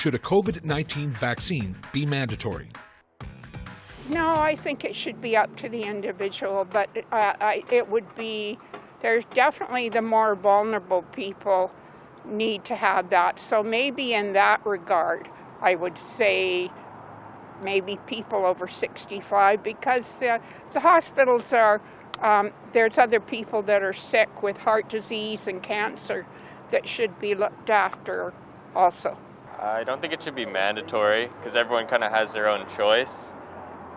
Should a COVID-19 vaccine be mandatory? No, I think it should be up to the individual, but it would be, there's definitely the more vulnerable people need to have that. So maybe in that regard, I would say maybe people over 65, because the hospitals are, there's other people that are sick with heart disease and cancer that should be looked after also. I don't think it should be mandatory because everyone kind of has their own choice,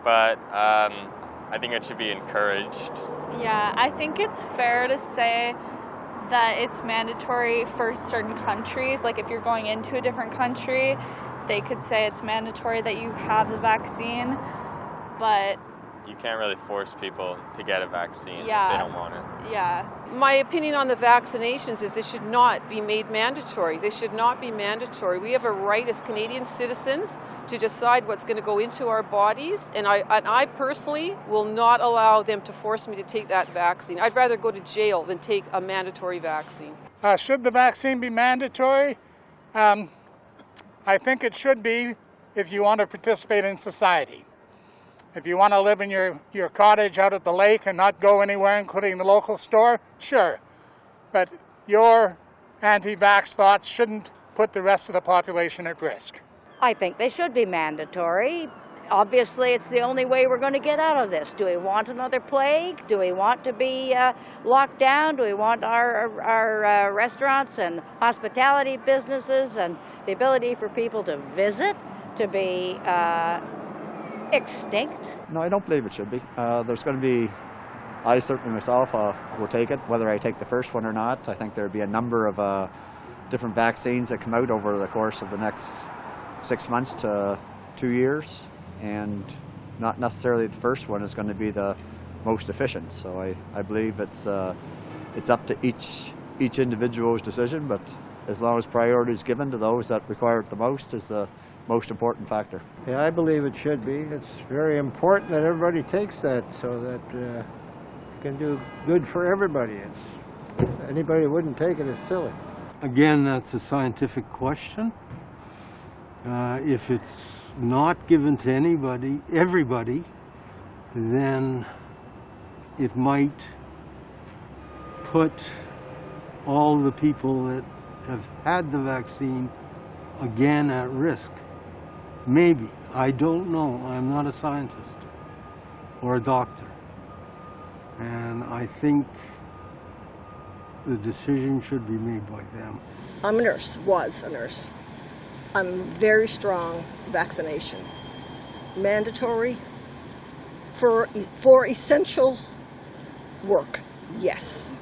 but I think it should be encouraged. Yeah, I think it's fair to say that it's mandatory for certain countries. Like if you're going into a different country, they could say it's mandatory that you have the vaccine, but you can't really force people to get a vaccine if they don't want it. Yeah. My opinion on the vaccinations is they should not be made mandatory. They should not be mandatory. We have a right as Canadian citizens to decide what's going to go into our bodies, and I personally will not allow them to force me to take that vaccine. I'd rather go to jail than take a mandatory vaccine. Should the vaccine be mandatory? I think it should be if you want to participate in society. If you want to live in your cottage out at the lake and not go anywhere, including the local store, sure. But your anti-vax thoughts shouldn't put the rest of the population at risk. I think they should be mandatory. Obviously, it's the only way we're going to get out of this. Do we want another plague? Do we want to be locked down? Do we want our restaurants and hospitality businesses and the ability for people to visit to be extinct? No, I don't believe it should be. There's going to be, I certainly myself will take it, whether I take the first one or not. I think there'll be a number of different vaccines that come out over the course of the next 6 months to 2 years, and not necessarily the first one is going to be the most efficient. So I believe it's up to each individual's decision, but as long as priority is given to those that require it the most is the most important factor. Yeah, I believe it should be. It's very important that everybody takes that so that it can do good for everybody. Anybody who wouldn't take it is silly. Again, that's a scientific question. If it's not given to everybody, then it might put all the people that have had the vaccine again at risk. Maybe. I don't know. I'm not a scientist or a doctor. And I think the decision should be made by them. I'm a nurse, was a nurse. I'm very strong vaccination. Mandatory for essential work, yes.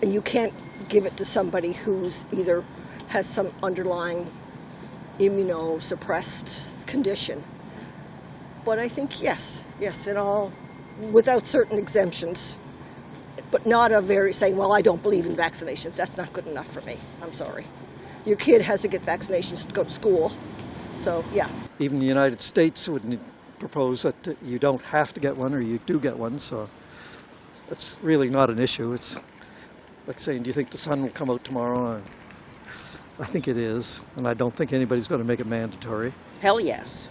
And you can't give it to somebody who's either has some underlying immunosuppressed condition. But I think yes, in all, without certain exemptions, but not a very saying, well, I don't believe in vaccinations. That's not good enough for me. I'm sorry. Your kid has to get vaccinations to go to school. So, yeah. Even the United States wouldn't propose that you don't have to get one or you do get one. So it's really not an issue. It's like saying, do you think the sun will come out tomorrow? I think it is, and I don't think anybody's going to make it mandatory. Hell yes.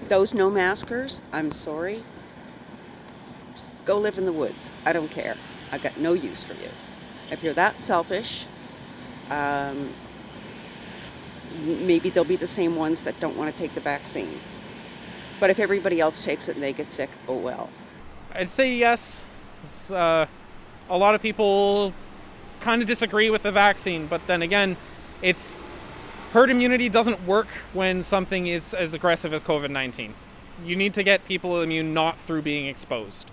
Those no maskers, I'm sorry. Go live in the woods. I don't care. I've got no use for you. If you're that selfish, maybe they'll be the same ones that don't want to take the vaccine. But if everybody else takes it and they get sick, oh well. I'd say yes. A lot of people kind of disagree with the vaccine, but then again, it's herd immunity doesn't work when something is as aggressive as COVID-19. You need to get people immune not through being exposed,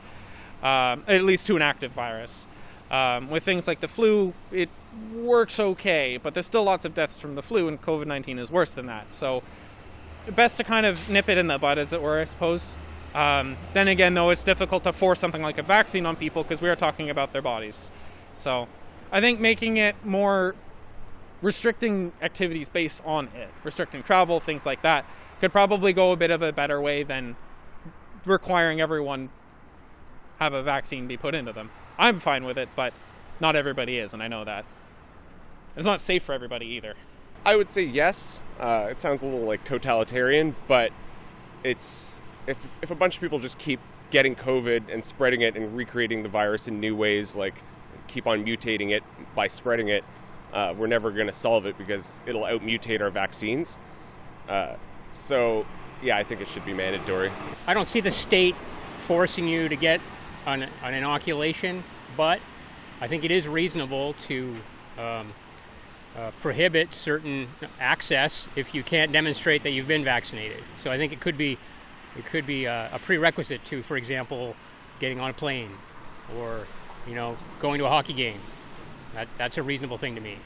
at least to an active virus. With things like the flu, it works okay, but there's still lots of deaths from the flu, and COVID-19 is worse than that. So best to kind of nip it in the bud, as it were, I suppose. Then again, though, it's difficult to force something like a vaccine on people because we are talking about their bodies. So I think making it more restricting activities based on it, restricting travel, things like that, could probably go a bit of a better way than requiring everyone have a vaccine be put into them. I'm fine with it, but not everybody is, and I know that. It's not safe for everybody either. I would say yes. It sounds a little like totalitarian, but it's if a bunch of people just keep getting COVID and spreading it and recreating the virus in new ways, like keep on mutating it by spreading it, we're never going to solve it because it'll out-mutate our vaccines. So, yeah, I think it should be mandatory. I don't see the state forcing you to get an inoculation, but I think it is reasonable to prohibit certain access if you can't demonstrate that you've been vaccinated. So I think it could be a prerequisite to, for example, getting on a plane or, going to a hockey game. That's a reasonable thing to me.